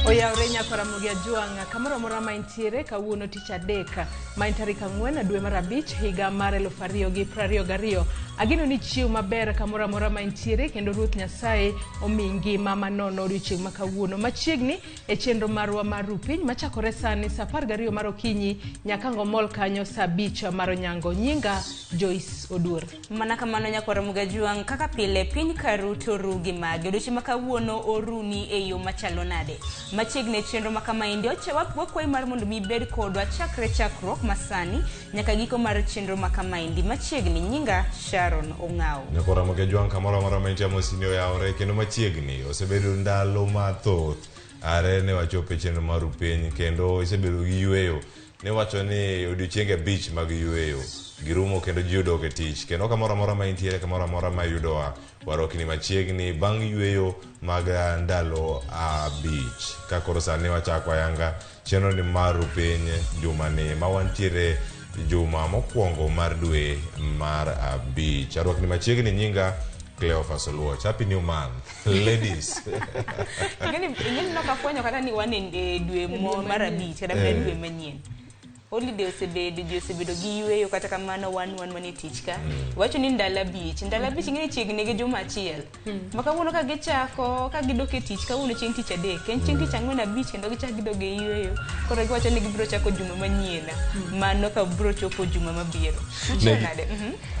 Oyawre Ramogi Juang kamoro mora maintiere kawuono tich adek main tarik 4 dwe mar abich higa mar 2022. Agino ni chiw maber kamoro mora maintiere kendo Ruoth Nyasaye omi ngima manono odiochieng' ma kawuono machiegni e chenro marwa mar Piny machakore sani saa 12 mar okinyi nyaka ngomol kanyo saa 5 mar onyango. Nyinga Joyce Odur. Mana kamano Ramogi Juang kaka pile piny karu to rugi mage odiochieng' ma kawuono oruni e yo machalo nade. Machiegni chenro makamaindi wakwai mar mondo mi bed kodwa chakre chakruok masani nyaka giko mar chenro makamaindi machiegni. Nyinga Sharon Ong'ao. Ramogi Juang kamoro mora maintiere mosini oyawre kendo machiegni osebedo ndalo mathoth are ne wachope chenro mar Piny kendo osebedo gi yweyo ne wacho ni odiochienge 5 mag yweyo girumo kendo ji odok e tich kendo kamoro mora maintiere kamoro mora mayudowa warokni machiegni bang' yweyo mag ndalo 5 ka koro sani wachako ayanga chenro ni mar Piny jumani ma wantiere juma mokwongo mar dwe mar 5. Arwakni machiegni nyinga Cleophas Oluoch. Happy new month, ladies. Ingeni nokafwenyo kata ni wane dwe mar 5 kada dwe manyien. Holiday osebedo gi yweyo kata kamano wan mane tich ka. Wacho ni ndala bich ingeni chiegni gi juma achiel. Makawuono ka gichako ka gidok e tich kawuono chieng' tich adek en chieng' tich ang'wen abich kendo gichako gidog e yweyo. Koro giwacho ni gibiro chako juma manyien mano ka biro chopo juma mabiro.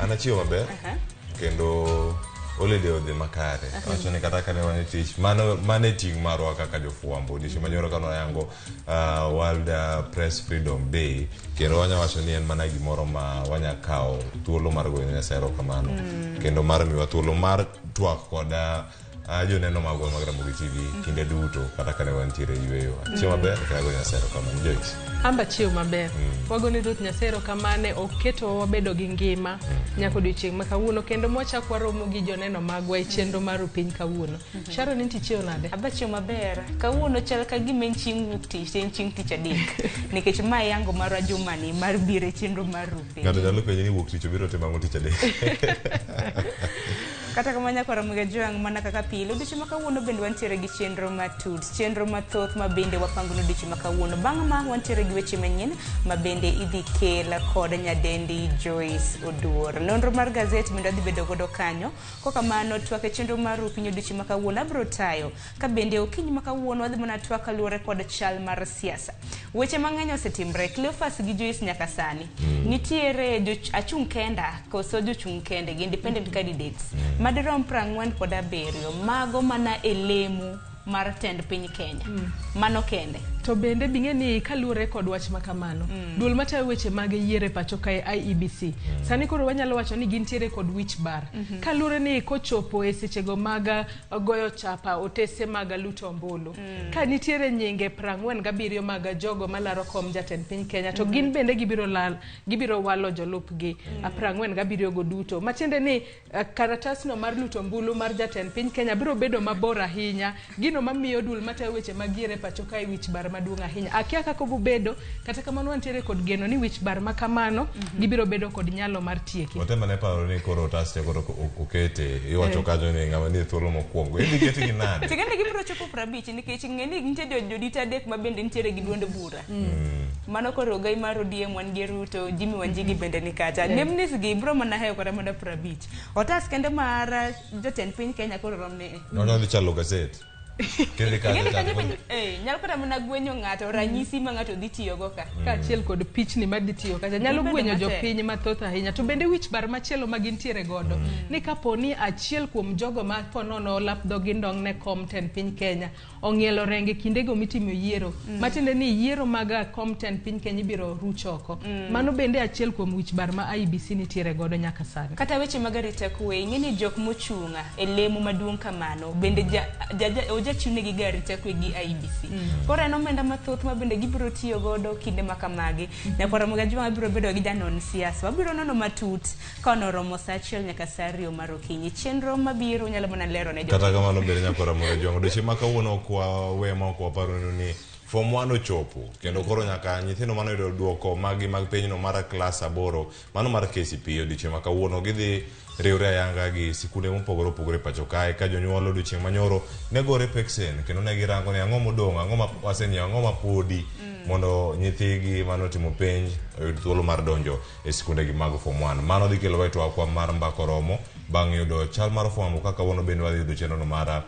Anachiwo maber kendo holiday odhi makare. Wacho ni kata kane wane tich mane ting' marwa kaka jofuambo odiochieng' manyoro kano yango World Press Freedom Day kendo wacho ni en mana gimoro ma wanyakawo thuolo mar goyo Nyasaye erokamano kendo mar miwa thuolo mar twak koda joneno magwa mag Ramogi TV kinde duto kata kane wantiere yweyo. Chiwo maber kendo goyo Nyasaye erokamano. Joyce. Amba chiw maber. Wagoni Ruoth Nyasaye erokamano oketo wabedo gi ngima nyaka odiochieng' ma kawuono kendo mwachak waromo gi joneno magwa e chenro mar Piny kawuono. Sharon inti chiwo nade? Aba chiw maber. Kawuono chal ka gima en chieng' wuok tich en chieng' tich adek. Nikech ma yango mar jumani mar biro e chenro mar Piny. Ng'ato nyalo penjo ni wuok tich obiro timo tich adek. Kata kamanya Ramogi Juang mana kaka pile odiochieng' ma kawuono bende wantiere gi chenro matut chenro mathoth ma bende wapangono odiochieng' ma kawuono. Bang' ma wantiere gi weche manyien ma bende idhi kela kod nyadendi Joyce Odur. Nonro mar gazet bende adhi bedo godo kanyo. Kokamano twak e chenro mar Piny odiochieng' ma kawuono abiro tayo ka bende okinyi ma kawuono adhi mana twak kaluwore kod chal mar siasa. Weche mang'eny osetimre Cleophas gi Joyce nyaka sani. Nitiere achung' kenda koso jochung' kende gi independent candidates madirom 47 mago mana elemu mar tend piny Kenya. Mano kende. To bende bing'eni kaluwore kod wach makamano. Duol matayo weche mag yiero e pacho kae IEBC. Sani koro wanyalo wacho ni gintiere kod wich bar. Kaluwore ni kochopo e sechego mag goyo chapa otese mag luto ombulu. Ka nitiere nyinge 47 mag jogo malaro kom jatend piny Kenya to gin bende gibiro walo jolupgi 47 go duto. Matiende ni karatasno mar luto ombulu mar jatend piny Kenya biro bedo mabor ahinya. Gino mamiyo duol matayo weche mag yiero e pacho kae wich bar maduong' ahinya. Akia kako bubedo kata kamano wantiere kod geno ni wich bar makamano gibiro bedo kod nyalo mar tieki. Otema ne paro ni koro otaste koro okete iwacho kanyo ni ng'ama ni thuolo mokwongo idhi keti gi nade. Tigende gibiro chopo 50 nikech ng'eni nitie jodita adek ma bende nitiere gi duond bura. Mano koro gai mar ODM wan gi Ruto Jimmy Wanjigi bende ni kacha. Nemnis gi biro mana heyo kora moda 50. Otas kende mar jotend piny Kenya koro romne. Nono dhi chalo gazet. Nyalo kata mana gwenyo ng'ato ranyisi ma ng'ato dhi tiyo go ka achiel kod pichni ma dhi tiyo kacha nyalo gwenyo jopiny mathoth ahinya. To bende wich bar machielo ma gintiere godo ni kaponi achiel kuom jogo ma ponono lapdo gi ndong' ne kom tend piny Kenya ong'ielo renge kindego mitimo yiero matiende ni yiero mag kom tend piny Kenya ibiro ruch oko. Mano bende achiel kuom wich bar ma IEBC nitiere godo nyaka sani. Kata weche mag arita kwe ing'eni jok mochung'a e lemo maduong' kamano bende chiune gi gari tekwe gi IEBC. Koro en omenda mathoth ma bende gibiro tiyo godo kinde makamagi. Nyaka Ramogi Juang biro bedo gi janon siasa. Wabiro nono matut ka onoromo saa 1 nyaka saa 2 mar okinyi. Chenro mabiro nyalo mana lero ne kata kamano bende nyaka Ramogi Juang odiochieng' ma kawuono kwa wema kwa paro ni form 1 ochopo kendo koro nyaka nyithindo mano yudo duoko mag pinyno mar klas 8 mano mar KCPE odiochieng' ma kawuono gidhi riwre ayanga gi sikunde mopogore opogore pacho kae ka jonyuol odiochieng' manyoro ne gore peksen kendo ne girango ni ang'o modong' ang'o ma wasenyiewo ang'o ma podi mondo nyithigi mano timo penj oyud thuolo mar donjo e sikunde gi mag form 1 mano dhi kelo weto akwa mar mbako romo bang' yudo chal mar fwambo kaka kawuono bende wadhi yudo chenro mar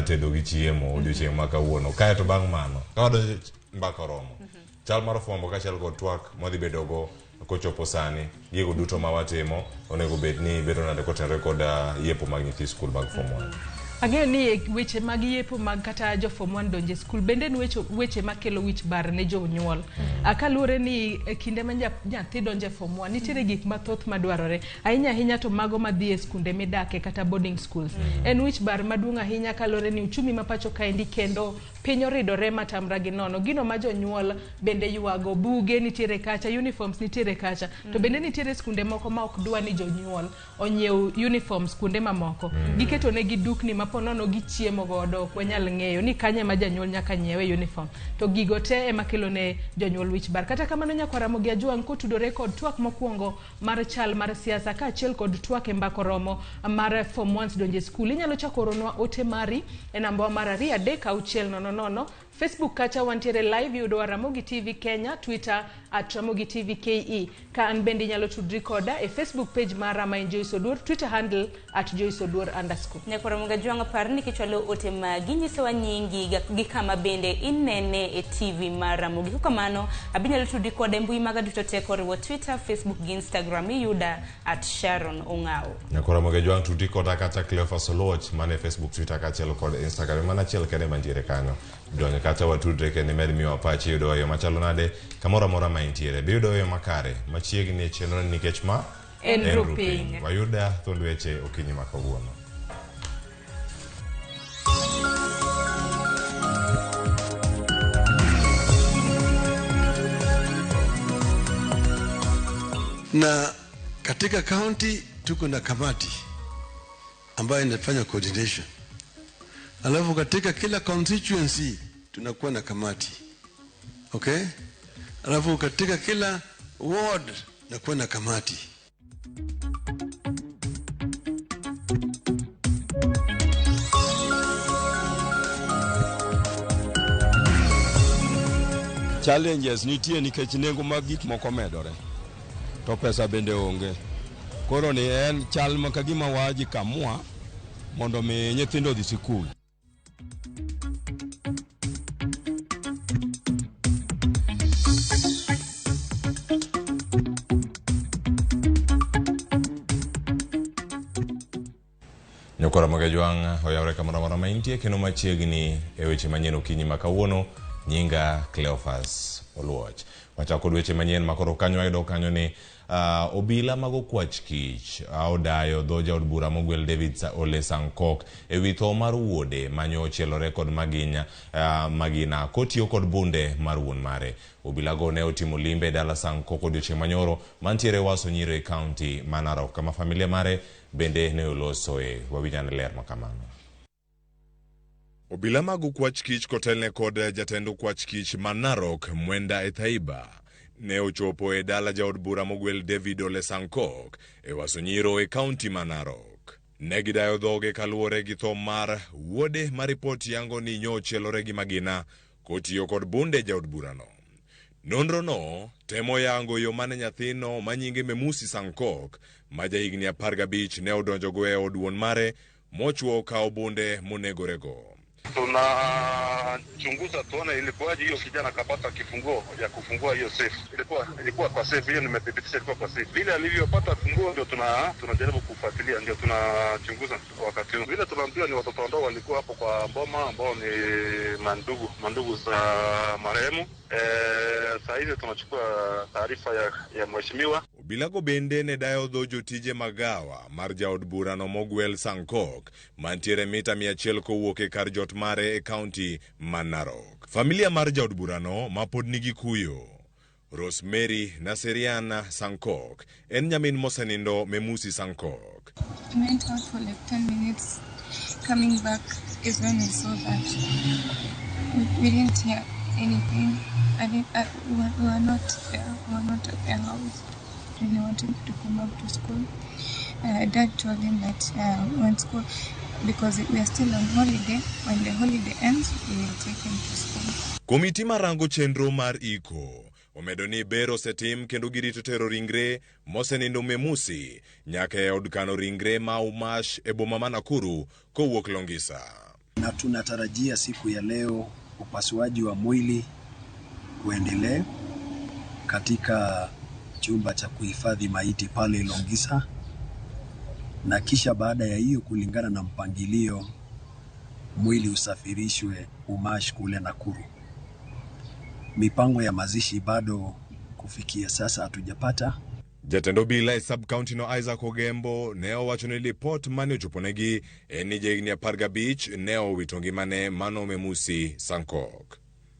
tedo gi chiemo odiochieng' ma kawuono kae to bang' mano ka wadonjo mbako romo chal mar fwambo kaachiel kod twak modhi bedogo kochopo sani gigo duto ma watimo onego bed ni bedo nade kotenore kod yepo mag nyithi skul mag form 1. Ang'eyo ni weche mag yepo mag kata jo form 1 donje skul bende ni weche makelo wich bar ne jonyuol. Kaluwore ni kinde ma nyathi donje form 1 nitiere gik mathoth madwarore ahinya ahinya to mago madhi e skunde midake kata boarding schools. En wich bar maduong' ahinya kaluwore ni uchumi ma pacho kaendi kendo piny oridore matamra gi nono. Gino ma jonyuol bende yuago buge nitiere kacha, uniforms nitiere kacha. To bende nitiere skunde moko ma ok dwa ni jonyuol onyiew uniforms skunde mamoko. Giketo ne gi dukni maponono gi chiemo godo ok wanyal ng'eyo ni kanye ma janyuol nyaka nyiewe uniform. To gigo te ema kelo ne jonyuol wich bar. Kata kamano nyaka Ramogi Ajwang' kotudore kod twak mokwongo mar chal mar siasa kaachiel kod twak e mbako romo mar form 1 donje skul. Inyalo chako oronwa ote mari e namba mar 23600. Facebook kacha wantiere live yudo Ramogi TV Kenya, Twitter @Ramogi TV KE. Ka an bende nyalo tudri koda e Facebook page mara ma Joyce Oduor, Twitter handle @JoyceOduor_. Nyako Ramogi Ajwang' par ni kichwalo ote magi nyisowa nyingi gi kama bende inene e TV mar Ramogi. Kamano abinyalo tudri koda mbui maga duto te koriwo Twitter, Facebook gi Instagram yuda @Sharon Ong'ao. Nyako Ramogi Ajwang' tudri koda kata Cleophas Oloch mane Facebook, Twitter kaachiel kod Instagram mana achiel kende mantiere kanyo. Donyo kata watudre kende med miwa pachi yudo yo machalo nade kamoro amora ma intiere be yudo yo makare machiegni e chenro nikech ma en rupiny. Wayuda thond weche okinyi ma kawuono. Na katika county tuko na kamati ambayo inafanya coordination. Alafu katika kila constituency tunakuwa na kamati. Okay? Alafu katika kila ward nakuwa na kamati. Challenges nitie nikech nengo mag gik moko medore. To pesa bende onge. Koro ni en chal ma kagima waji kamua mondo mi nyithindo dhi sikul. Nyako Ramogi Ajwang' oyawre kamoro amora ma intie kendo machiegni e weche manyien okinyi ma kawuono. Nyinga Cleophas Oloch. Wachako weche manyien makoro kanyo ayudo kanyo ni obila mago kwach kich odayo dho jaod bura mogwel David Ole Sankok e wi tho mar wuode manyo ochielore kod magina kotiyo kod bunde mar wuon mare. Obila go ne otimo limbe dala Sankok odiochieng' manyoro mantiere Waso Nyiro e kaunti ma Narok kama familia mare bende ne olosoe. Wawinjane ler makamano. Obila mago kwach kich kotelne kod jatendo kwach kich ma Narok Mwenda Ethaiba ne ochopo e dala jaod bura mogwel David Ole Sankok e Waso Nyiro e kaunti ma Narok. Ne gidayo dhoge kaluwore gi tho mar wuode ma ripot yango ni nyochielore gi magina kotiyo kod bunde jaod burano. Nonro no temo yango yo mane nyathino manyinge Memusi Sankok ma jahigni 15 ne odonjo go e od wuon mare mochuo kao bunde monegorego. Tunachunguza tuone ilikuwaje hiyo kijana kapata kifunguo ya kufungua hiyo safe. Ilikuwa kwa safe, hiyo nimethibitisha ilikuwa kwa safe. Vile alivyopata funguo ndio tunajaribu kufuatilia, ndio tunachunguza wakati huu. Vile tunaambiwa ni watoto ambao walikuwa hapo kwa Mboma ambao ni mandugu za marehemu. Sasa hivi tunachukua taarifa ya mheshimiwa. Obilago bende ne dayo dho jotije magawa mar jaod burano mogwel Sankok mantiere mita 100 kowuok e kar jot mare e kaunti ma Narok. Familia mar jaod burano ma pod nigi kuyo Rosemary Naseriana Sankok en nyamin mosenindo Memusi Sankok. I went out for like 10 minutes. Coming back is when I saw that we didn't hear anything. We were not there. We were not at their house. Really wanted to come back to school. Dad told him that when school, because we are still on holiday, when the holiday ends, we will take him to school. Komiti marango chenro mar iko omedo ni bero setim kendo girito tero ringre mosenindo Memusi nyaka e od kano ringre ma Umash e boma ma Nakuru kowuok Longisa. Na tunatarajia siku ya leo upasuaji wa mwili uendelee katika chumba cha kuhifadhi maiti pale Longisa, na kisha baada ya hiyo, kulingana na mpangilio, mwili usafirishwe Umash kule Nakuru. Mipango ya mazishi bado kufikia sasa hatujapata. Jatendo bila e sub-county no Isaac Ogembo ne owacho ni lipot mane ochoponegi ni jahigni 15 ne owito ngimane mano Memusi Sankok.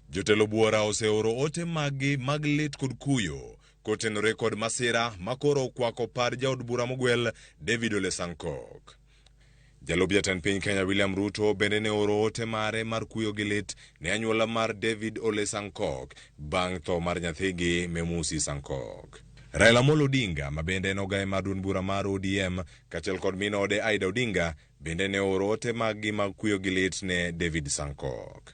Jotelo buora oseoro ote magi mag lit kod kuyo kotenore kod masira makoro okwako par jaod bura mogwel David Ole Sankok. Jalup jatend piny Kenya William Ruto bende ne oro ote mare mar kuyo gi lit ne anyuola mar David Ole Sankok bang' tho mar nyathigi Memusi Sankok. Raila Amolo Odinga mabende en ogaye mar duond bura mar ODM kaachiel kod min ode Aida Odinga bende ne oro ote magi mag kuyo gi lit ne David Sankok.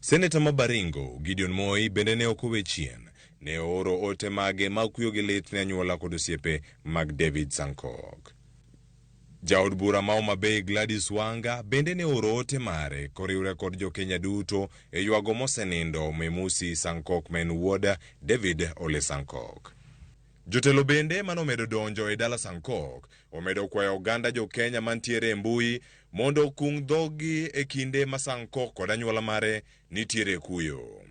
Seneta ma Baringo Gideon Moi bende ne okowe chien ne oro ote mage mag kuyo gi lit ne anyuola kod osiepe mag David Sankok. Jaod bura ma Homa Bay Gladys Wanga bende ne oro ote mare koriwre kod jo Kenya duto e ywago mosenindo Memusi Sankok men wuoda David Ole Sankok. Jotelo bende manomedo donjo e dala Sankok omedo kwayo oganda jo Kenya mantiere e mbui mondo okung dhogi e kinde ma Sankok kod anyuola mare nitiere kuyo.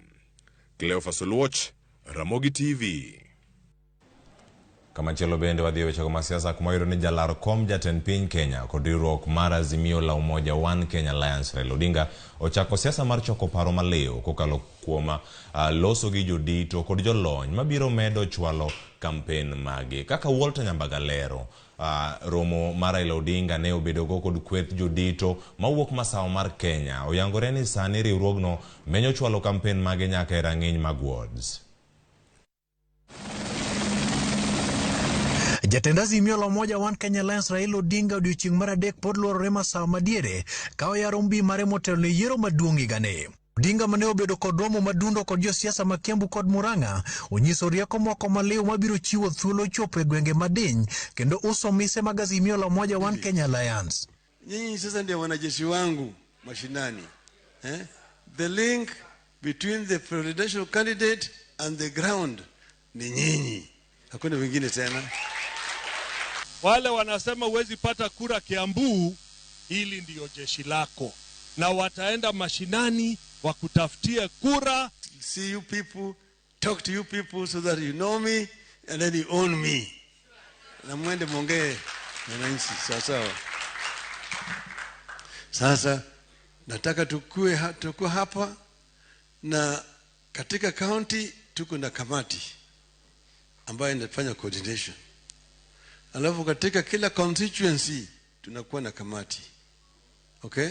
Cleophas Oluoch, Ramogi TV. Kamachielo bende wadhi weche mag siasa kuma yudore ni jalar kom jatend piny Kenya kod riwruok mar Azimio la Umoja One Kenya Alliance Raila Odinga ochako siasa mar choko paro maleo kokalo kuom loso gi jodito kod jolony mabiro medo chwalo kampen magi. Kaka Walter Nyambagalero romo mar Raila Odinga ne obedo go kod kweth jodito mawuok masawa mar Kenya oyangore ni sani riwruogno menyo chwalo kampen magi nyaka e rang'iny mag wards. Jatend Azimio la Umoja One Kenya Alliance Raila Odinga odiochieng' mar adek pod luorore masawa madiere ka oyaro mbi mare motelo ne yiero maduong' higani. Odinga mane obedo kod romo madundo kod josiasa ma Kiambu kod Murang'a onyiso rieko moko maliw mabiro chiwo thuolo chopo e gwenge madiny kendo uso mise mag Azimio la Umoja One Kenya Alliance. Nyinyi sasa ndio wanajeshi wangu mashinani. The link between the presidential candidate and the ground ni nyinyi. Hakuna wengine tena. Wale wanasema huwezi pata kura Kiambu, hili ndio jeshi lako. Na wataenda mashinani wakutafutie kura. See you people, talk to you people so that you know me and then you own me. Na mwende mwongee na nchi sawa. Sasa nataka tukue hapa na katika county tuko na kamati ambayo inafanya coordination. Alafu katika kila constituency tunakuwa na kamati. Okay?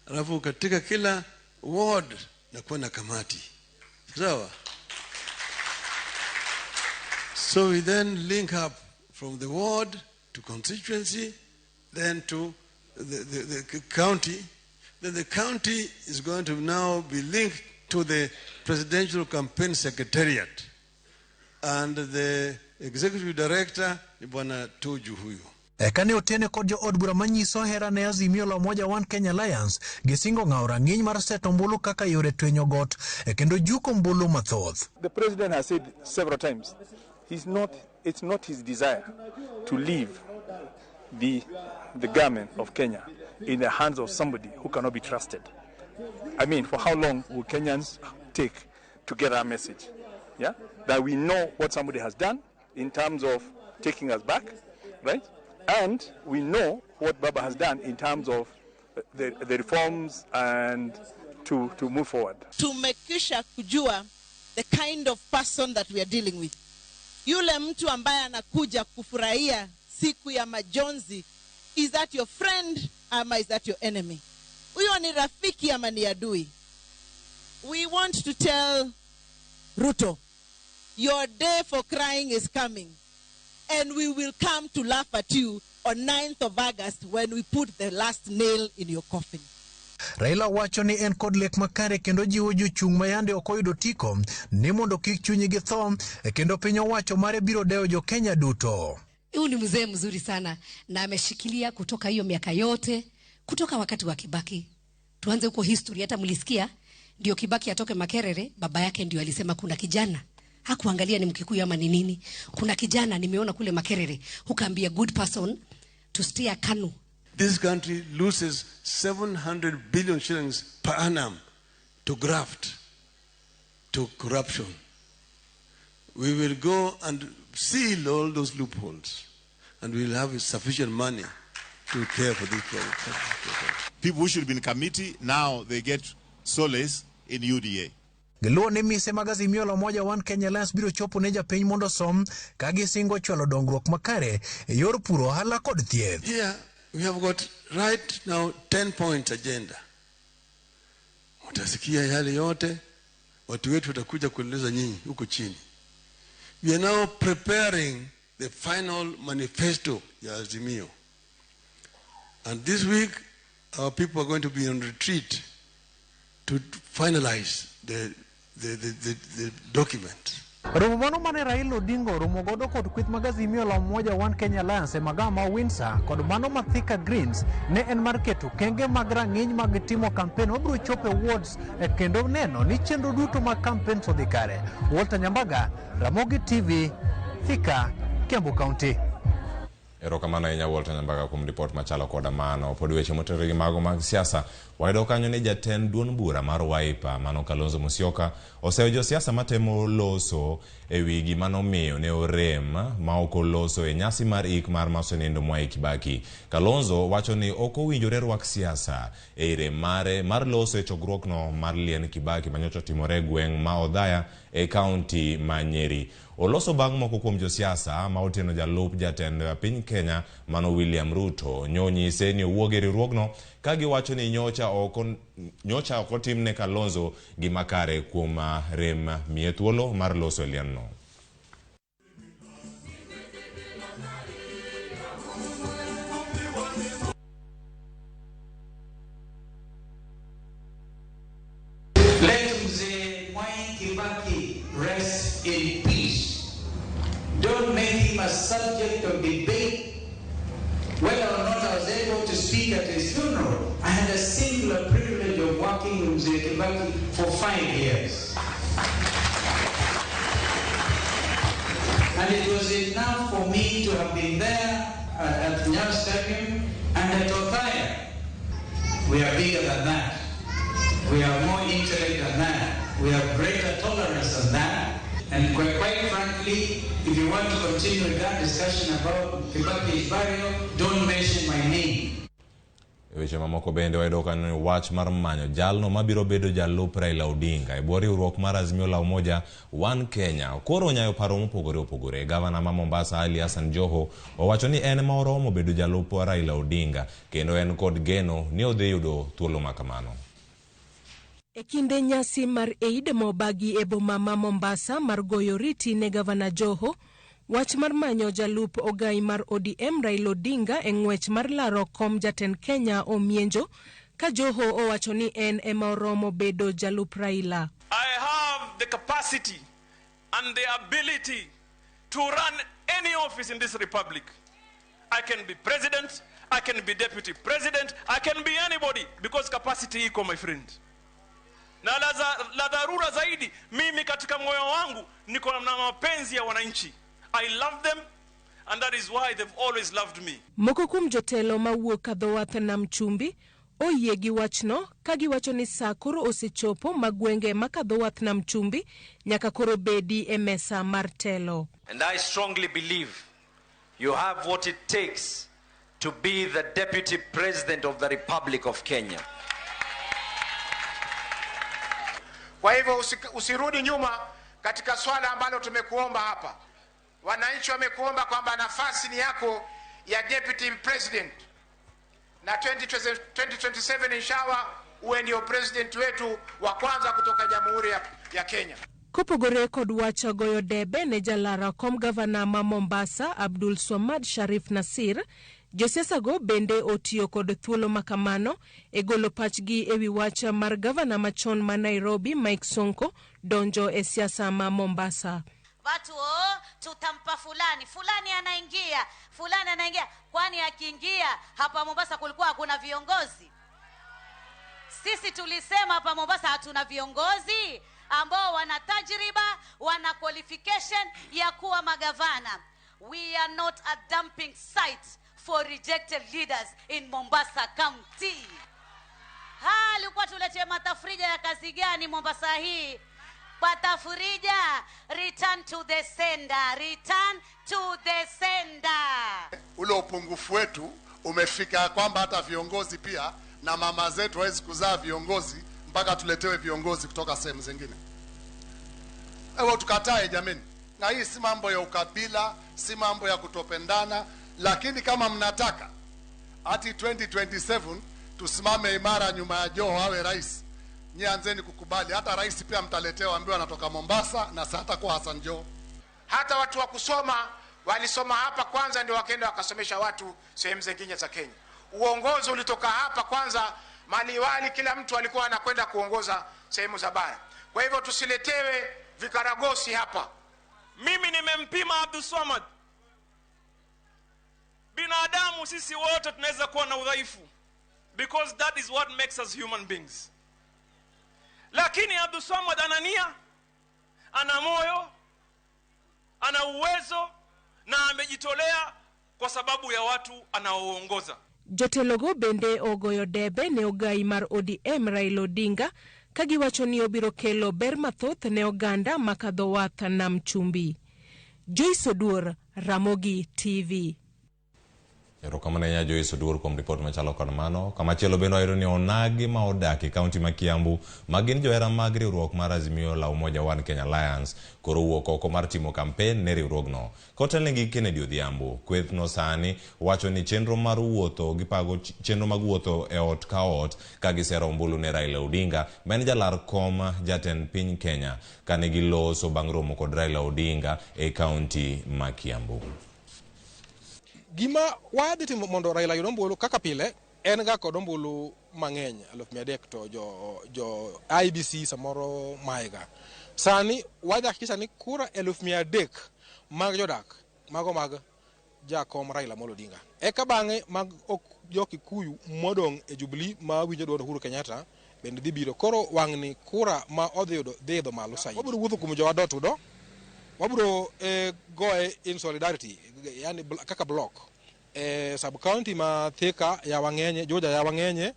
Alafu katika kila ward nakuwa na kamati. Sawa? So we then link up from the ward to constituency, then to the county. Then the county is going to now be linked to the presidential campaign secretariat. And the executive director ni bwana Tuju huyo. Kane otene kod jo od bura manyiso hera ne Azimio la Umoja One Kenya Alliance gisingo ng'awo rang'iny mar seto mbulu kaka yore twenyo got kendo juko mbulu mathoth. The president has said several times it's not his desire to leave the government of Kenya in the hands of somebody who cannot be trusted. I mean, for how long will Kenyans take to get our message? Yeah, that we know what somebody has done in terms of taking us back, right? And we know what Baba has done in terms of the reforms and to move forward. Tumekisha kujua the kind of person that we are dealing with. Yule mtu ambaye anakuja kufurahia siku ya majonzi, is that your friend ama is that your enemy? Huyo ni rafiki ama ni adui? we want to tell Ruto, your day for crying is coming. And we will come to laugh at you on 9th of August when we put the last nail in your coffin. Raila wacho ni en kod lek makare kendo jiwo jochung' mayande ok oyudo tiko ni mondo kik chunygi tho kendo piny owacho mare biro dewo jo Kenya duto. Huyu ni mzee mzuri sana na ameshikilia kutoka hiyo miaka yote, kutoka wakati wa Kibaki. Tuanze huko history, hata mlisikia ndio Kibaki atoke Makerere, baba yake ndio alisema kuna kijana, hakuangalia ni Mkikuyu ama ni nini, kuna kijana nimeona kule Makerere, who can be a good person to stay a KANU. This country loses 700 billion shillings per annum to graft, to corruption. We will go and seal all those loopholes, and we will have sufficient money to care for this problem. People who should be in committee, now they get solace in UDA. Giluo ni mise magazimio la moja One Kenya Alliance biro chopo ne japiny mondo som kagi singo chwalo dongruok makare e yor puro hala kod thieth. Here we have got right now 10-point agenda. Utasikia yale yote, watu wetu watakuja kueleza nyinyi huko chini. We are now preparing the final manifesto ya Azimio. And this week our people are going to be on retreat to finalize the document. Romo mano mane Raila Odinga romo godo kod kwith magazimio la moja One Kenya Alliance magama Windsor kod mano Mathika Greens ne en mar keto kenge mag rang'iny mag timo kampen mabiro chopo wards kendo neno ni chenro duto mag kampen odhi kare. Walter Nyambaga, Ramogi TV, Thika, Kiambu County. Erokamano ahinya Walter Nyambaga kuom ripot machalo koda mano. Pod weche motenore mago mag siasa, wayudo kanyo ni jatend duond bura mar Wiper mano Kalonzo Musyoka oseyo jo siasa matemo loso ewi gima nomiyo ne orem ma ok oloso e nyasi mar ik mar mosenindo Mwai Kibaki. Kalonzo wacho ni ok owinjore rwak siasa e rem mare mar loso e chokruokno mar lien Kibaki manyocha timore gweng' ma Odhaya e kaunti ma Nyeri. Oloso bang' moko kuom jo siasa ma oteno jalup jatend piny Kenya mano William Ruto nyonyise ni owuog e riwruogno ka giwacho ni nyocha ok otimne Kalonzo gima kare kuom rem miye thuolo mar loso lienno. Let Mzee Mwai Kibaki rest in peace. Don't make him a subject of debate. Whether or not I was able to speak at his funeral, I had a singular privilege of working with Mzee Kibaki for 5 years. And it was enough for me to have been there at Nyayo Stadium and at Othaya. We are bigger than that. We have more intellect than that. We have greater tolerance than that. And quite frankly, if you want to continue with that discussion about Kibaki's burial, don't mention my name. Weche mamoko bende wayudo kanyo ni wach mar manyo jalno mabiro bedo jalup Raila Odinga e bwo riwruok mar Azimio la Umoja One Kenya. Koro onyayo paro mopogore opogore. Gavana ma Mombasa Ali Hassan Joho owacho ni en ma oromo bedo jalup Raila Odinga kendo en kod geno ni odhi yudo thuolo makamano. E kinde nyasi mar Eid mobagi e boma ma Mombasa mar goyo riti ne Gavana Joho, wach mar manyo jalup ogai mar ODM Raila Odinga e ng'wech mar laro kom jatend Kenya omienjo ka Joho owacho ni en ema oromo bedo jalup Raila. I have the capacity and the ability to run any office in this republic. I can be president, I can be deputy president, I can be anybody because capacity iko, my friend. Na la dharura zaidi, mimi katika moyo wangu niko na mapenzi ya wananchi. I love them and that is why they've always loved me. Moko kuom jotelo mawuok kadhowath nam chumbi oyie gi wachno ka giwacho ni saa koro osechopo magwenge makadhowath nam chumbi nyaka koro bedi e mesa mar telo. And I strongly believe you have what it takes to be the deputy president of the Republic of Kenya. Kwa hivyo usirudi nyuma katika swala ambalo tumekuomba hapa. Wananchi wamekuomba kwamba nafasi ni yako ya deputy president. Na 2027 inshallah uwe ndio president wetu wa kwanza kutoka Jamhuri ya Kenya. Kopogore kod wach goyo debe ne jalara kom gavana ma Mombasa Abdul Swamad Sharif Nasir, josiasa go bende otiyo kod thuolo makamano e golo pachgi ewi wach mar gavana machon ma Nairobi Mike Sonko donjo e siasa ma Mombasa. Watu tutampa fulani anaingia, kwani akiingia hapa Mombasa kulikuwa hakuna viongozi? Sisi tulisema hapa Mombasa hatuna viongozi ambao wana tajriba, wana qualification ya kuwa magavana. We are not a dumping site for rejected leaders in Mombasa County. Alikuwa tuletea matafrija ya kazi gani Mombasa hii? Patafrija, return to the sender. Ule upungufu wetu umefika kwamba hata viongozi pia na mama zetu hawezi kuzaa viongozi mpaka tuletewe viongozi kutoka sehemu zingine. Ewe tukatae jameni. Na hii si mambo ya ukabila, si mambo ya kutopendana, lakini kama mnataka ati 2027 tusimame imara nyuma ya Joho awe rais, nyianzeni kukubali. Hata rais pia mtaletewa ambiwa anatoka Mombasa na hata kwa Hassan Joho. Hata watu wa kusoma walisoma hapa kwanza ndio wakaenda wakasomesha watu sehemu zingine za Kenya. Uongozi ulitoka hapa kwanza, maliwali kila mtu alikuwa anakwenda kuongoza sehemu za bara. Kwa hivyo tusiletewe vikaragosi hapa. Mimi nimempima Abdul Swamad. Binadamu sisi wote tunaweza kuwa na udhaifu, because that is what makes us human beings. Lakini Abdul Swamad ana nia, ana moyo, ana uwezo na amejitolea kwa sababu ya watu anaoongoza. Jotelogo bende ogoyo debe ne ogai mar ODM Raila Odinga kagiwacho ni obiro kelo ber mathoth ne oganda makadho wath nam chumbi. Joyce Oduor, Ramogi TV. Erokamano ahinya Joyce Oduor kuom ripot machalo kod mano. Kamachielo bende wayudo ni onagi ma odak e kaunti ma Kiambu ma gin johera mag riwruok mar Azimio la Umoja One Kenya Alliance koro wuok oko mar timo kampen ne riwruogno. Kotelnegi Kennedy Odhiambo, kwethno sani wacho ni chenro mar wuotho gipago chenro mag wuotho e ot ka ot ka gisero ombulu ne Raila Odinga ma en jalar kom jatend piny Kenya kane giloso bang' romo kod Raila Odinga e kaunti ma Kiambu. Gima wadhi timo mondo Raila yud ombulu kaka pile en ga kod ombulu mang'eny 300 to jo IBC samoro maiga. Sani wadhi hakikisha ni kura 300 mag jodak mago mag jakom Raila Molo Odinga. Eka bang'e mag jo Kikuyu modong' e Jubilee ma winjo duond Uhuru Kenyatta bende dhi biro. Koro wang'ni kura ma odhi yudo dhi idho malo sahihi. Wabiro wuotho kuom jowa dot udo. Wabiro goe in solidarity, yani kaka block. Sub county ma Thika ya wang'enye, Georgia ya wang'enye.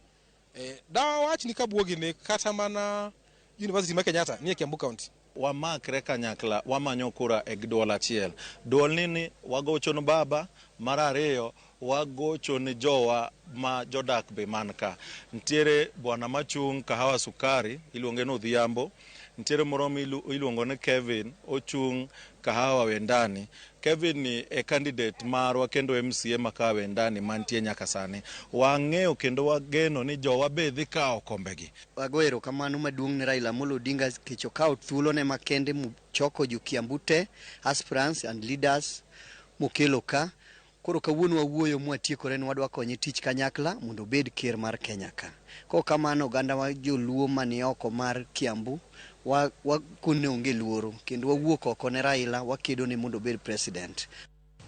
Dawa wach ni kabuogi ne kata mana University ma Kenyatta ni Kiambu County. Wamakre kanyakla wamanyo kura e duol achiel. Duol nini wagocho no baba, mar ariyo wagocho ni jowa ma jodak be manka. Ntiere bwana machung' kahawa sukari iluonge no Odhiambo. Ntiere moromo iluongo ni Kevin ochung' kahawa Wendani. Kevin ni e candidate marwa kendo MCA makawa Wendani mantie nyaka sani. Wang'eyo kendo wageno ni jowa be dhi kawo kombegi. Wagoero kamano maduong' ne Raila Molo Odinga kecho kawo thuolo ne makende choko jo Kiambu te, aspirants and leaders mokelo ka. Koro kawuono wawuoyo mwatiekore ni wadwa konye tich kanyakla mondo obed ker mar Kenya ka. Ko kamano oganda wa joluo mani oko mar Kiambu wakone onge luoro kendo wawuok oko ne Raila wakedo ne mondo obed president.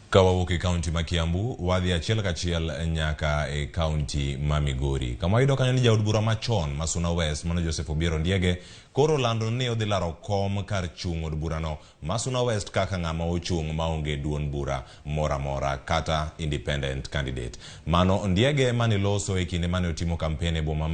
Kawawuok e kaunti ma Kiambu wadhi achiel kachiel nyaka e kaunti ma Migori. Kama wayudo kanyo ni jaod bura machon ma Suna West mano Joseph Obiero Ndiege koro lando ni odhi laro kom kar chung' od burano ma Suna West kaka ng'ama ochung' maonge duond bura mora mora kata independent candidate. Mano Ndiege mani loso e kinde mane otimo kampene boma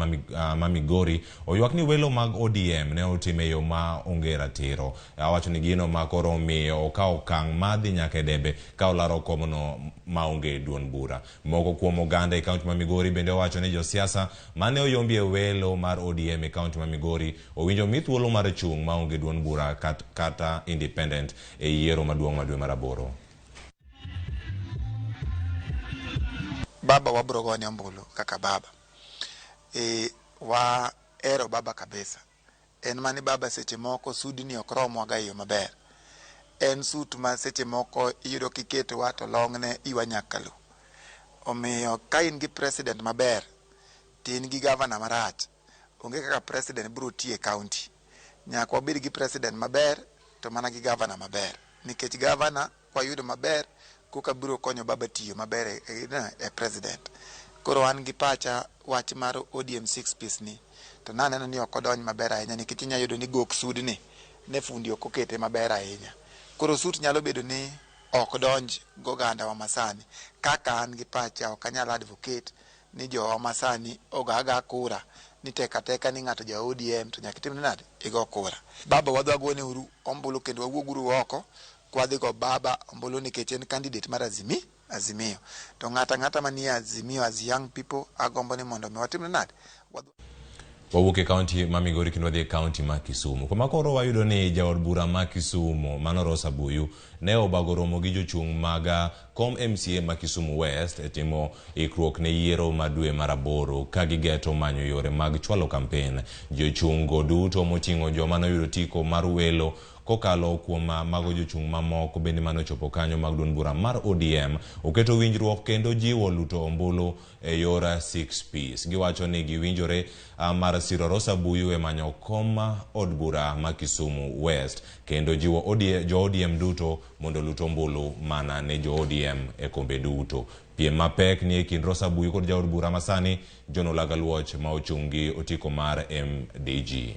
ma Migori oywak ni welo mag ODM ne otime yo ma onge ratiro. Awacho ni gino ma koro miyo okawo okang' madhi nyaka e debe ka laro komno maonge duond bura. Moko kuom oganda e kaunti ma Migori bende wacho ni josiasa mane oyombi e welo mar ODM e kaunti ma Migori owinjo mi thuolo mar chung' maonge duond bura kata independent e yiero maduong' ma dwe mar aboro. Baba wabro gone ombulu kaka baba. wa ero baba kabisa. En mani baba seche moko sudni okromo ga yo maber. En sut ma seche moko iyudo kiketo wato longne iwa nyakalu. Omiyo ka in gi president maber, tin gi governor marach, onge kaka president biro tiye county. Nyaka wabed gi president maber to mana gi governor maber. Nikech governor kwa yudo maber kuka biro konyo baba tiyo maber e president. Koro an gi pacha wach mar ODM 6 piece ni to naneno ni ok odony maber ahinya nikech inya yudo ni gok sudni ne fundi ok okete maber ahinya. Koro sut nyalo bedo ni ok donj goganda wa masani. Kaka an gi pacha ok anyal advocate ni jo wa masani ogaga kura ni teka ni ng'ato ja ODM to nyaka tim nade igo kura. Baba wadwa gone uru ombulu kendo wawuoguru oko kwadhi go baba ombulu nikech en candidate mar Azimio. To ng'ata manie Azimio as young people agombo ni mondo watim nade. Wawuok e kaunti ma Migori kendo wadhi e kaunti ma Kisumu. Kuma koro wayudo ni jaod bura ma Kisumu Mano Rosa Buyu ne obago romo gi jochung' mag kom MCA ma Kisumu West e timo ikruok ne yiero ma dwe mar 8 ka gigeto manyo yore mag chwalo kampen. Jochung' go duto moting'o joma noyudo tiko mar welo kokalo kuom mago jochung' mamoko bende manochopo kanyo mag duond bura mar ODM oketo winjruok kendo jiwo luto ombulu e yor 6 piece. Giwacho ni giwinjore mar siro Rosa Buyu e manyo kom od bura ma Kisumu West kendo jiwo jo ODM duto mondo luto ombulu mana ne jo ODM e kombe duto. Piem mapek ni e kind Rosa Buyu kod jaod bura masani John Olagaluoch ma ochungi otiko mar MDG.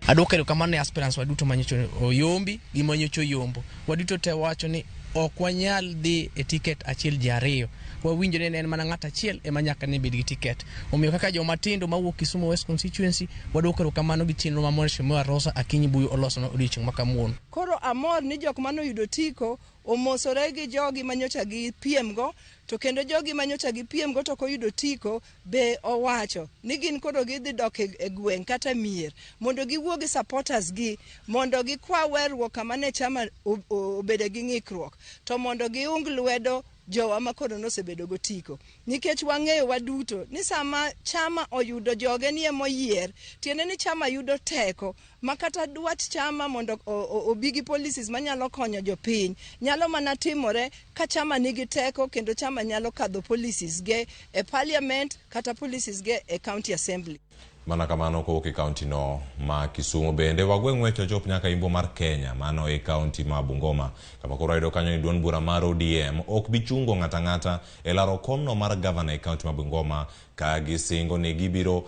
Adwoko erokamano ne aspirants waduto manyocho oyombi gi manyocho yombo. Waduto te wacho ni ok wanyal dhi e ticket achiel ji ariyo. Wawinjo ni en mana ng'at achiel ema nyaka ne bed gi ticket. Omiyo kaka joma tindo mawuok Kisumu West constituency wadwoko erokamano gi chenro ma Mheshimiwa Rosa Akinyi Buyu oloso no odiochieng' makamuono. Koro amor ni jok manoyudo tiko omosore gi jogi manyocha gi piem go, to kendo jogi manyocha gi piem go to koyudo tiko be owacho ni gin koro gidhi dok e gweng' kata mier mondo giwuo gi supporters gi mondo gikwa werruok kama ne chama obede gi ng'ikruok to mondo giung lwedo jowa ma koro nosebedo go tiko. Nikech wang'eyo waduto ni sama chama oyudo joge ni emoyier, tiende ni chama yudo teko makata dwach chama mondo obigi policies manyalo konyo jopiny nyalo mana timore ka chama nigi teko kendo chama nyalo kadho policies ge e parliament kata policies ge e county assembly. Mana kamano kowuok e kaunti no ma Kisumu bende wagweng'wecho chop nyaka imbo mar Kenya mano e kaunti ma Bungoma kama koro ayudo kanyo ni duond bura mar ODM ok bichungo ng'ata e laro kom no mar governor e kaunti ma Bungoma ka gisingo ni gibiro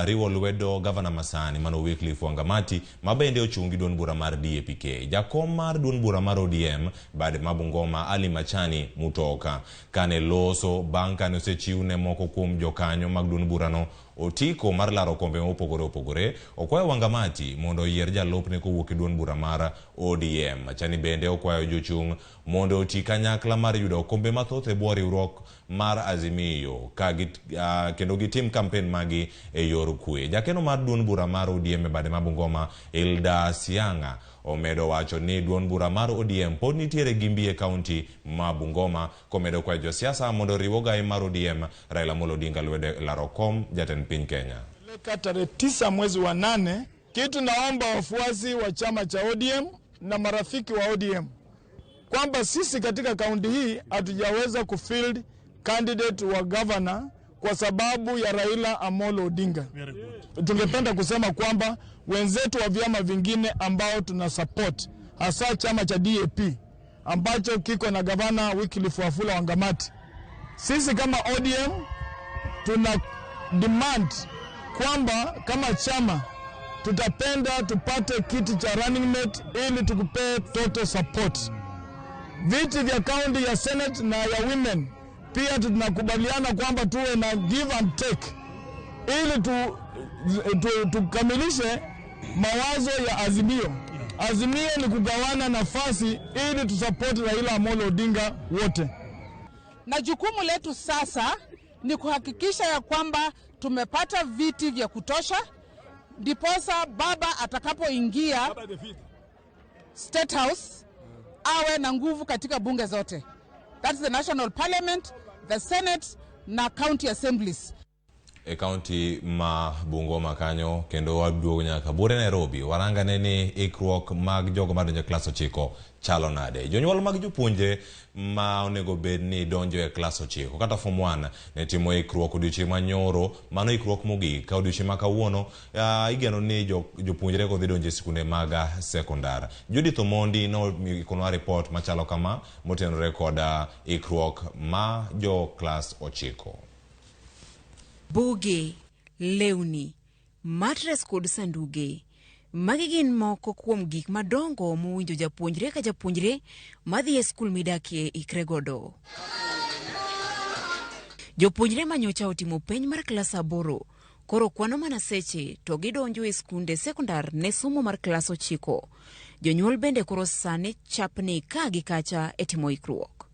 riwo lwedo governor masani mano Wycliffe Wangamati ma bende ochungi duond bura mar DAPK. Jakom mar duond bura mar ODM bade ma Bungoma Ali Machani Mutoka kane loso banka ne osechiwne moko kuom jokanyo mag duond bura no otiko mar laro kombe opogore okwayo Wangamati mondo yier jalopne kowuok e duond bura mar ODM. Machani bende okwayo jochung' mondo oti kanyakla mar yudo kombe mathoth e bwo riwruok mar Azimio kendo gitim kampen magi e yor kwe. Jakeno mar duond bura mar ODM e bade ma Bungoma Hilda Sianga omedo wacho ni duond bura mar ODM pod nitiere gimbi e kaunti ma Bungoma komedo kwa josiasa mondo riwo gai mar ODM Raila Amolo Odinga lwedo laro kom jatend piny Kenya. Tarehe 9 mwezi wa 8 kitu naomba wafuasi wa chama cha ODM na marafiki wa ODM kwamba sisi katika kaunti hii hatujaweza kufield candidate wa governor kwa sababu ya Raila Amolo Odinga. Tungependa kusema kwamba wenzetu wa vyama vingine ambao tuna support hasa chama cha DAP ambacho kiko na gavana Wycliffe Wangamati, sisi kama ODM tuna demand kwamba kama chama tutapenda tupate kiti cha running mate ili tukupe total support. Viti vya kaunti ya Senate na ya women pia tunakubaliana kwamba tuwe na give and take ili tukamilishe mawazo ya Azimio. Azimio ni kugawana nafasi ili tusupport Raila Amolo Odinga wote. Na jukumu letu sasa ni kuhakikisha ya kwamba tumepata viti vya kutosha ndiposa baba atakapoingia State House awe na nguvu katika bunge zote. That's the National Parliament, the Senate, na county assemblies. E kaunti ma Bungoma kanyo kendo waduogo nyaka bure Nairobi waranga neni ikruok mag jogo madonjo klas 9 chalo nade. Jonyuol mag jopuonje ma onego bed ni donjo e klas 9 kata form 1 ne timo ikruok odiochieng' manyoro mano ikruok mogik ka odiochieng' ma kawuono igeno ni jopuonjre ko dhi donjo e sikunde mag sekondar. Judith Omondi no ikonwa report machalo kama motenore kod ikruok ma jo klas 9. Buge, lewni, matres kod sanduge. Magi gin moko kuom gik madongo mowinjo japuonjre ka japuonjre madhi e skul midakie ikre godo. Jopuonjre manyocha otimo penj mar klas 8 koro kwano mana seche to gidonjo e skunde sekondar ne somo mar klas 9. Jonyuol bende koro sane chapni ka gi kacha e timo ikruok.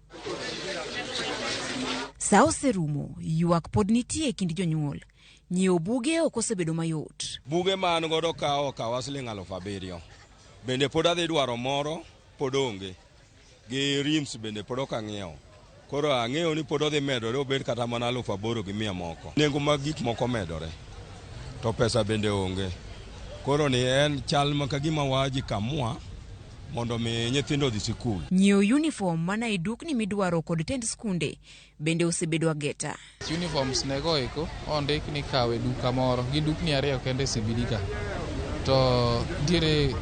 Sa oserumo, ywak pod nitie kind jonyuol. Nyiewo buge ok osebedo mayot. Buge ma an godo kawo siling 7,000. Bende pod adhi dwaro moro, pod onge. Gi rims bende pod ok ang'iewo. Koro ang'eyo ni pod odhi medore obed kata mana 8,100 moko. Nengo mag gik moko medore. To pesa bende onge. Koro ni en chal ma kagima waji kamua mondo mi nyithindo dhi sikul. Nyiewo uniform mana e dukni midwaro kod tend skunde bende osebedo ageta. Uniforms nego eko ondik ni kawe duka moro gi dukni 2 kende sibidika. To dire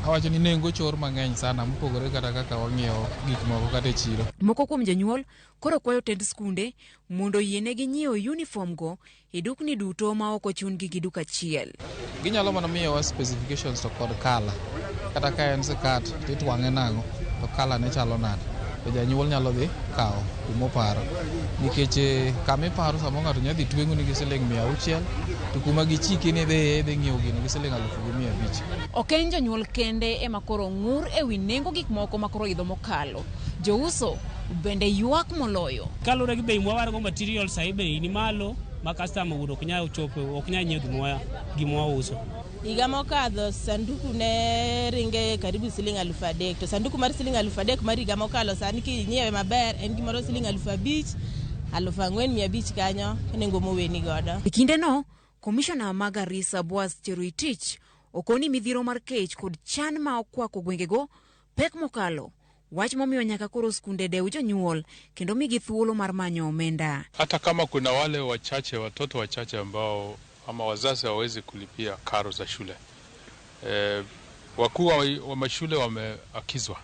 awacho ni nengo chor mang'eny sana mopogore kata kaka wang'iewo gik moko kata e chiro. Moko kuom janyuol koro kwayo tend skunde mondo yienegi nyiewo uniform go e dukni duto ma ok ochun gi duka achiel. Ginyalo mana miyowa specifications to kod color. Kata ka en sikat titwang'e nang'o to color ne chalo nade. To janyuol nyalo dhi kawo kumoparo. Nikech kama iparo samo ng'ato nyadhi tweng'o ni gi siling 600 to kuma gichiki ni dhi ng'iewo gino gi siling 1,500. Ok en jonyuol kende ema koro ng'ur e wi nengo gik moko makoro idho mokalo. Jouso bende ywak moloyo. Kalure gi bei mwawar go materials ai bei ni malo ma customer wudo ok nyalo chopo ok nyalo nyiewo gimwa uso. Higa mokadho sanduku ne ringe karibu siling 3,000 to sanduku mar siling 3,000 mar higa mokalo sani kinyiewe maber en gimoro siling 5,000 4,500 kanyo nengo moweni godo. E kinde no komishona mag Garissa Boaz Cheruitich okoni midhiro mar kech kod chan ma okwako gwengego pek mokalo. Wach momiyo nyaka koro skunde dew jonyuol kendo migi thuolo mar manyo omenda. Hata kama kuna wale watoto wachache ambao ama wazazi hawawezi kulipia karo za shule. Wakuu wa mashule wameakizwa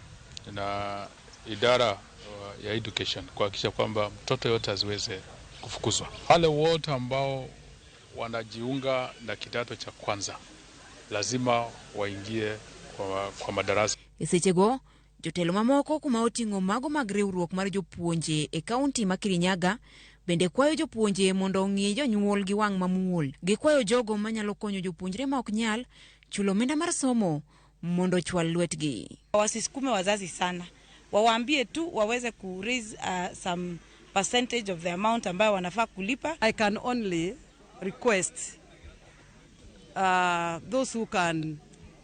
na idara ya education kuhakikisha kwamba mtoto yote asiweze kufukuzwa. Wale wote ambao wanajiunga na kidato cha kwanza lazima waingie kwa madarasa. Sechego jotelo mamoko kuma oting'o mago mag riwruok mar jopuonje e kaunti ma Kirinyaga bende kwayo jopuonje mondo ong'i jonyuol gi wang' mamuol. Gikwayo jogo manyalo konyo jopuonjre ma ok nyal chulo omenda mar somo mondo chwal lwetgi. Wasisukume wazazi sana. Wawaambie tu waweze ku raise some percentage of the amount ambayo wanafaa kulipa. I can only request those who can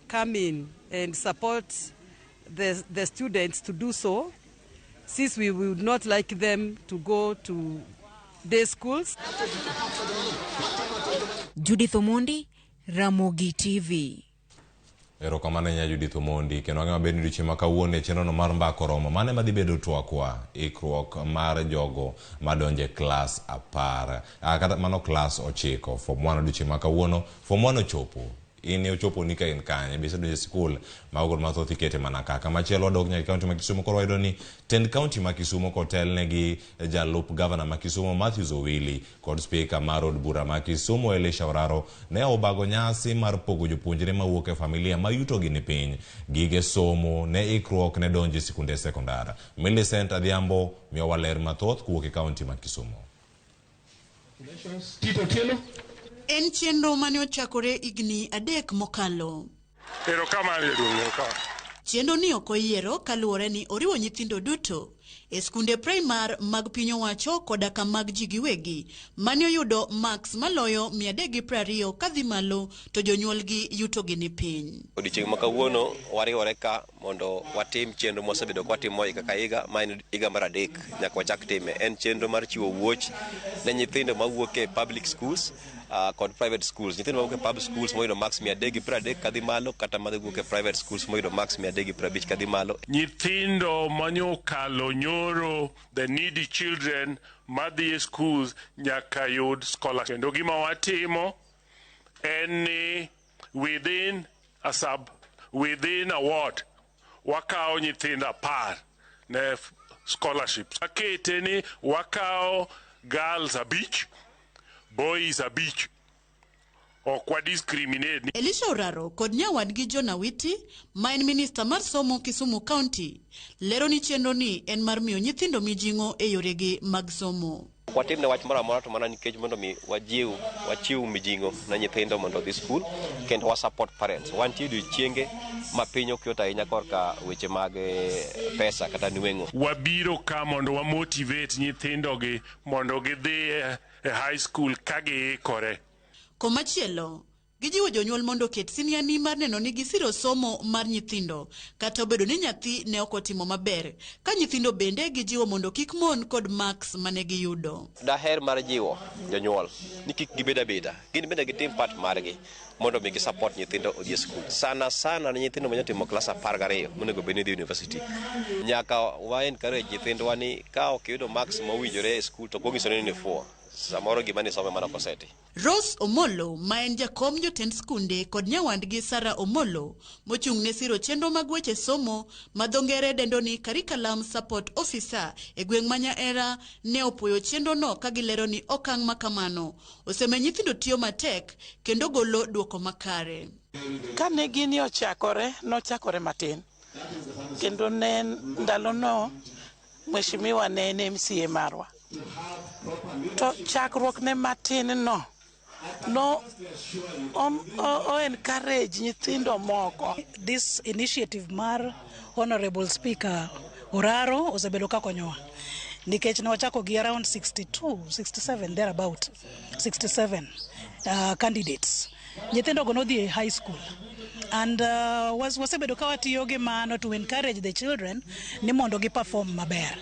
come in and support the students to do so, since we would not like them to go to day schools. Judith Omondi, Ramogi TV. Erokamano nya Judith Omondi kendo ang'e maber ni odiochieng' ma kawuono e chenrono mar mbako romo mane madhi bedo twakwa ikruok mar jogo madonjo e klas 10 kata mano klas 9 form 1 odiochieng' ma kawuono form 1 ochopo. In ochopo ni ka in kanye bisa donjo skul ma ogol mathoth ikete mana kaka machielo dok nyaka kaunti ma Kisumu koro wayudo ni tend kaunti ma Kisumu kotel negi jalup governor ma Kisumu Matthews Owili kod speaker mar od bura ma Kisumu Elisha Oraro ne obago nyasi mar pogo jopuonjre mawuok e familia ma yuto gi ni piny gige somo ne ikruok ne donjo sikunde sekondar. Millicent Adhiambo miyo waler mathoth kuwuok e kaunti ma Kisumu. Tito Tielo en chenro mane ochakore igni 3 mokalo. Chenro ni ok oyiero kaluwore ni oriwo nyithindo duto e skunde primar mag piny owacho koda ka mag ji giwegi mane oyudo max maloyo 320 kadhi malo to jonyuolgi yutogi ni piny. Odiochieng' ma kawuono wariwore ka mondo watim chenro mosebedo kwatimo higa ka higa, ma en higa mar 3 nyaka wachak time. En chenro mar chiwo wuoch ne nyithindo mawuok e public schools kod private schools. Nyithindo mawuok e public schools moyudo max 330 kadhi malo kata mawuok e private schools moyudo max 350 kadhi malo. Nyithindo manyokalo nyoro, the needy children madhi e schools nyaka yud scholarship. Kendo gima watimo en ni within a ward wakao nyithindo 10 ne scholarships. Akete ni wakao girls 5, boys 5. Okwa discriminate. Elisha Oraro kod nyawadgi Jona Witi, ma en minister mar somo Kisumu County, lero ni chenro ni en mar miyo nyithindo mijing'o e yoregi mag somo. Watimne wach moro amora to mana nikech mondo mi wachiw mijing'o na nyithindo mondo dhi skul kendo wa support parents. Wantie odiochienge ma piny ok yot ahinya korka weche mag pesa kata nweng'o. Wabiro ka mondo wa motivate nyithindogi mondo gidhi e high school ka giikore. Komachielo, gijiwo jonyuol mondo ket siniani mar neno ni gisiro somo mar nyithindo, kata obedo ni nyathi ne ok otimo maber. Ka nyithindo bende gijiwo mondo kik mon kod max mane giyudo. Daher mar jiwo jonyuol ni kik gibed abeda, gin bende gitim part margi mondo mi support nyithindo odhi skul. Sana ne nyithindo manyotimo klas 12 monego bed ni dhi university. Nyaka wa encourage nyithindwa ni ka ok yudo max mowinjore e skul to konyiso ni fuo. Samoro gima ni some mana koseti. Rose Omolo, ma en jakom jotend skunde kod nyawadgi Sara Omolo, mochung' ne siro chenro mag weche somo ma dho ngere dendo ni Curriculum Support Officer e gweng' ma Nyaera, ne opuoyo chenro no ka gilero ni okang' makamano oseme nyithindo tiyo matek kendo golo duoko makare. Kane gini nochakore matin, kendo ne ndalo no Mheshimiwa ne en MCA marwa. To chakruok ne matin no encourage nyithindo moko. This initiative mar Honorable Speaker Oraro osebedo ka konyowa nikech ne wachako gi around 67 thereabout 67 candidates. Nyithindo go nodhi high school and wasebedo ka watiyo gi mano to encourage the children ni mondo gi perform maber.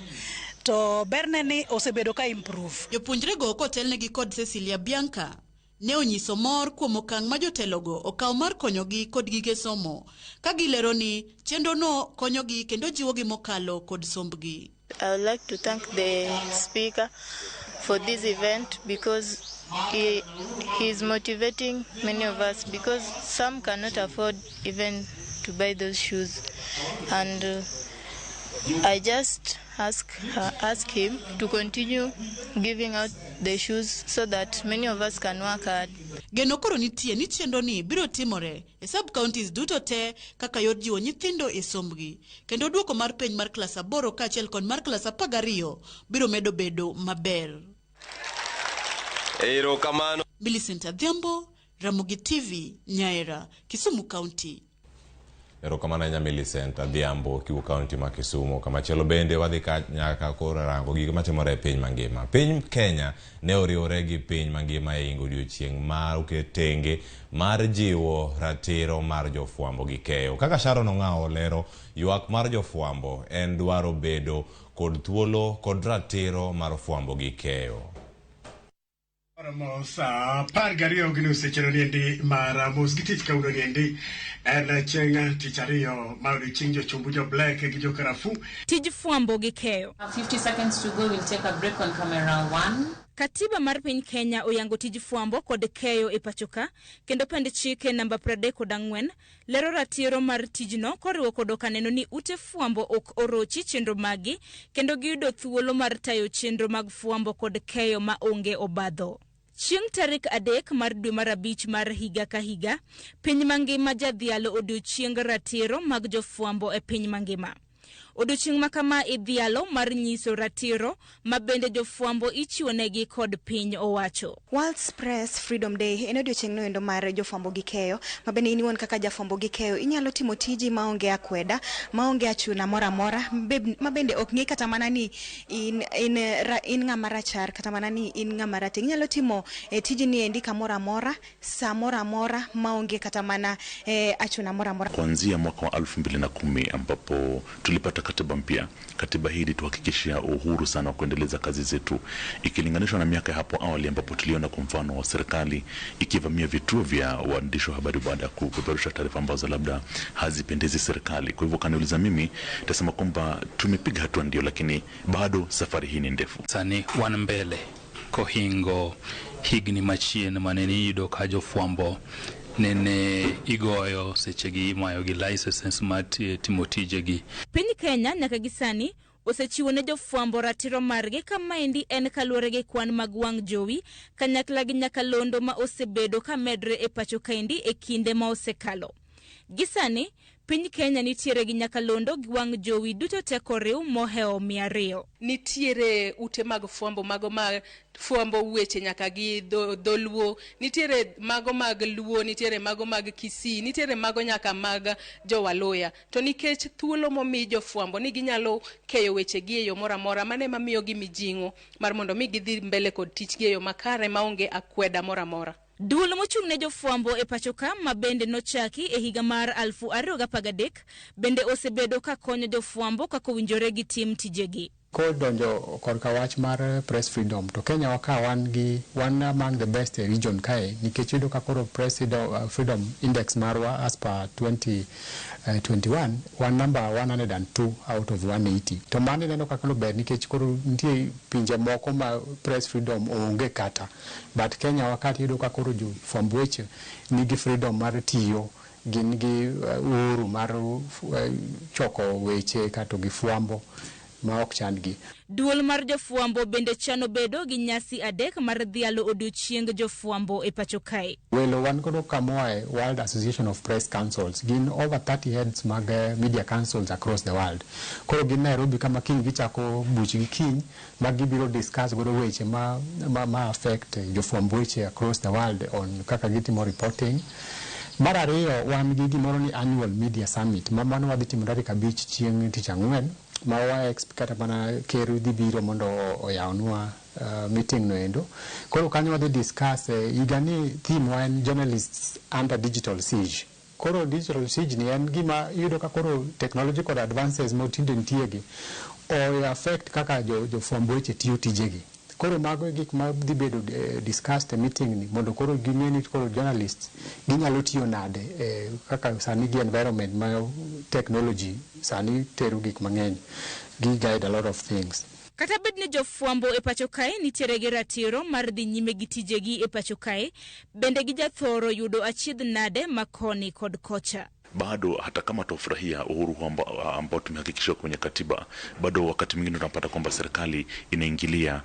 To berne ni osebedo ka improve. Jopuonjre go kotelnegi kod Cecilia Bianca ne onyiso mor kuom okang' ma jotelogo okaw mar konyogi kod gige somo, ka gilero ni chenro no konyogi kendo jiwogi mokalo kod sombgi. I would like to thank the speaker for this event because he is motivating many of us, because some cannot afford even to buy those shoes, and I just ask him to continue giving out the shoes so that many of us can work hard. Geno koro nitie ni chenro ni biro timore e sub counties duto te kaka yor jiwo nyithindo e sombgi, kendo duoko mar penj mar klas 8 kaachiel kod mar klas 12 biro medo bedo maber. Erokamano. Millicent Adhiambo, Ramogi TV, Nyaera, Kisumu County. Erokamano nya Millicent Adhiambo, Kivu County ma Kisumu. Kamachielo bende wadhi nyaka koro rango gik matimore e piny mangima. Piny Kenya ne oriwore gi piny mangima e ingo odiochieng' mar oketenge mar jiwo ratiro mar jofwambo gi keyo. Kaka Sharon Ong'ao lero, ywak mar jofwambo en dwaro bedo kod thuolo kod ratiro mar fwambo gi keyo. Sa par gario gnu sechero niendi mara mosgitich kauno niendi en chenga tichario maudi chingjo chumbujo black gijo karafu tij fwambo gi keyo. 50 seconds to go, we'll take a break on camera 1. Katiba mar piny Kenya oyango tij fwambo kod keyo e pachoka, kendo pend chike namba 34 lero ratiro mar tijno koriwo kod kaneno ni ute fwambo ok orochi chenro magi kendo giyudo thuolo mar tayo chenro mag fwambo kod keyo ma onge obadho. Chieng' tarik 3 mar dwe mar 5 mar higa ka higa, piny mangima jadhialo odiochieng' ratiro mag jofwambo e piny mangima. Odiochieng' makama idhialo mar nyiso ratiro mabende jofwambo ichiwonegi kod piny owacho. World Press Freedom Day en odiochieng' noendo mar jofwambo gi keyo, mabende iniwon kaka jafwambo gi keyo inyalo timo tiji maonge akweda, maonge achuna mora mora, mabende ok ng'i kata mana ni in ng'ama rachar kata mana ni in ng'ama rateng'. Inyalo timo tiji ni endi kamora mora, saa mora mora, maonge kata mana achuna mora mora. Kuanzia mwaka wa 2010 ambapo tulipata katiba mpya. Katiba hii ilituhakikishia uhuru sana wa kuendeleza kazi zetu ikilinganishwa na miaka hapo awali ambapo tuliona kwa mfano wa serikali ikivamia vituo vya waandishi wa habari baada ya kupeperusha taarifa ambazo labda hazipendezi serikali. Kwa hivyo kaniuliza mimi nitasema kwamba tumepiga hatua ndio, lakini bado safari hii ni ndefu. Sani wan mbele kohingo higni machien maneni yudo ka jofwambo nene igoyo sechegi imayo gi licenses mar timo tijegi. Piny Kenya nyaka gisani osechiwo ne jofwambo ratiro margi kama endi en kaluwore gi kwan mag wang' jowi kanyakla gi nyakalondo ma osebedo ka medre e pacho kaendi e kinde ma osekalo. Gisani Piny Kenya nitiere gi nyakalondo gi wang' jowi duto teko riw moheo 200. Nitiere ute mag fwambo mago mag fwambo weche nyaka gi dholuo, nitiere mago mag luo, nitiere mago mag Kisii, nitiere mago nyaka mag jowaloya. To nikech thuolo momi jofwambo ni ginyalo keyo weche gi e yo mora mora, mane mamiyo gi mijing'o mar mondo mi gidhi mbele kod tich gi e yo makare maonge akweda mora mora. Duol mochung' ne jofwambo e pacho ka mabende nochaki e higa mar 2013 bende osebedo ka konyo jofwambo kako winjore gi tim tijegi. Kodonjo korka wach mar press freedom to Kenya waka one among the best region kae nikech yudo ka koro press freedom index marwa as per 2021 one number 102 out of 180. To mane neno ka kolo ber nikech koro nitie pinje moko ma press freedom onge kata, but Kenya wakati yudo ka koro jo fwamb weche nigi freedom mar tiyo, gin gi uhuru mar choko weche kato gi fwambo ma ok chandgi. Duol mar jofwambo bende chano bedo gi nyasi 3 mar dhialo odiochieng' jofwambo e pacho kae. Welo wan kodo kamoe World Association of Press Councils, gin over 30 heads mag media councils across the world. Koro gin Nairobi kama kiny gichako buchgi kiny ma gibiro discuss godo weche ma affect jofwamb weche across the world on kaka gitimo reporting. Mar ariyo wan gi gimoro ni annual media summit ma mano wadhi timo tarik 5 chieng' tich ang'wen ma wa kata mana ker dhi biro mondo oyawnwa meeting no endo. Koro kanyo wadhi discuss igani theme wan journalists under digital siege. Koro digital siege ni en gima yudo ka koro technological advances motinde ntiegi o affect kaka jofwamb weche tiyo tijegi. Koro mago gik ma dhi bedo discussed meeting ni mondo koro gimeni koro journalists ginyalo tiyo nade kaka sani gi environment ma technology sani tero gik mang'eny gi guide a lot of things. Kata bed ni jofwambo e pacho kae nitiere gi ratiro mar dhi nyime gi tijegi e pacho kae, bende gi jathoro yudo achiedh nade makoni kod kocha. Bado hata kama tufurahia uhuru ambao tumehakikishwa kwenye katiba, bado wakati mwingine tunapata kwamba serikali inaingilia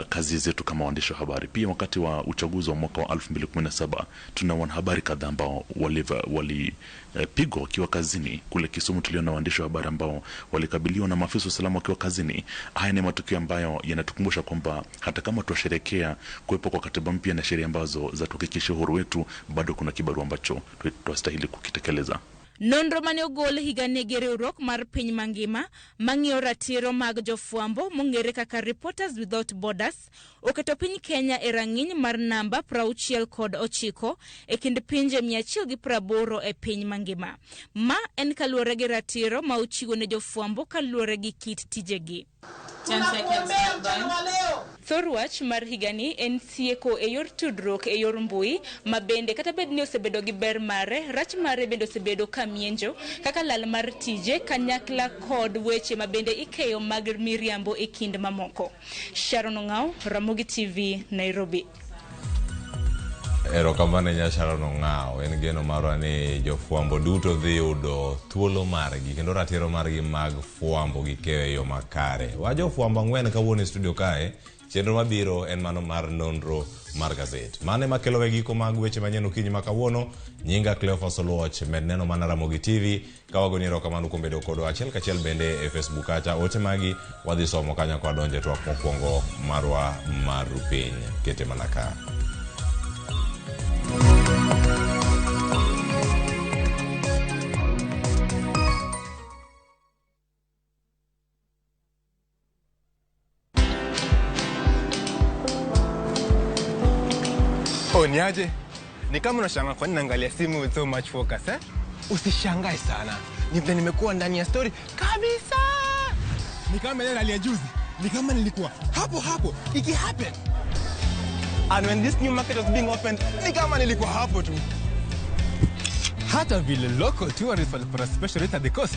kazi zetu kama waandishi wa habari. Pia wakati wa uchaguzi wa mwaka wa 2017 tuna wanahabari kadhaa ambao walipigwa wakiwa kazini. Kule Kisumu tuliona waandishi wa habari ambao walikabiliwa na maafisa wa usalama wakiwa kazini. Haya ni matukio ambayo yanatukumbusha kwamba hata kama tuwasherekea kuwepo kwa katiba mpya na sheria ambazo za tuhakikisha uhuru wetu, bado kuna kibarua ambacho tunastahili kukitekeleza. Nonro mane ogol higani gi riwruok mar piny mangima mang'iyo ratiro mag jofwambo mong'ere kaka Reporters Without Borders oketo piny Kenya e rang'iny mar namba 69 e kind pinje 180 e piny mangima. Ma en kaluwore gi ratiro ma ochiwo ne jofwambo kaluwore gi kit tijegi. 10 seconds. Thorwach mar higani en sieko e yor tudruok e yor mbui mabende kata bed ni osebedo gi ber mare, rach mare bende osebedo kamienjo kaka lal mar tije kanyakla kod weche mabende ikeyo mag miriambo e kind mamoko. Sharon Ong'aw, Ramogi TV, Nairobi. Erokamano Nyashara Nong'ao, en geno marwa ni jofwambo duto dhi yudo thuolo margi kendo ratiro margi mag fwambo gi keyo e yo makare. Wa jofwambo ang'wen kawuono e studio kae, chenro mabiro en mano mar nonro mar gazet. Mane makelo giko mag weche manyien okinyi ma kawuono, nyinga Cleophas Oluoch, med neno mana Ramogi TV, kawagoni erokamano kuom bedo kodwa achiel kachiel bende e Facebook kacha. Ote magi wadhi somo kanyo kwa donje twak mokwongo marwa mar Piny. Kete mana ka. Niaje? Ni kama unashangaa kwa nini naangalia simu with so much focus, eh? Usishangae sana. Ni vile nimekuwa ndani ya story kabisa. Ni kama ile hali ya juzi. Ni kama nilikuwa hapo iki happen. And when this new market was being opened, ni kama nilikuwa hapo tu. Hata vile local tourists for a special rate at the coast.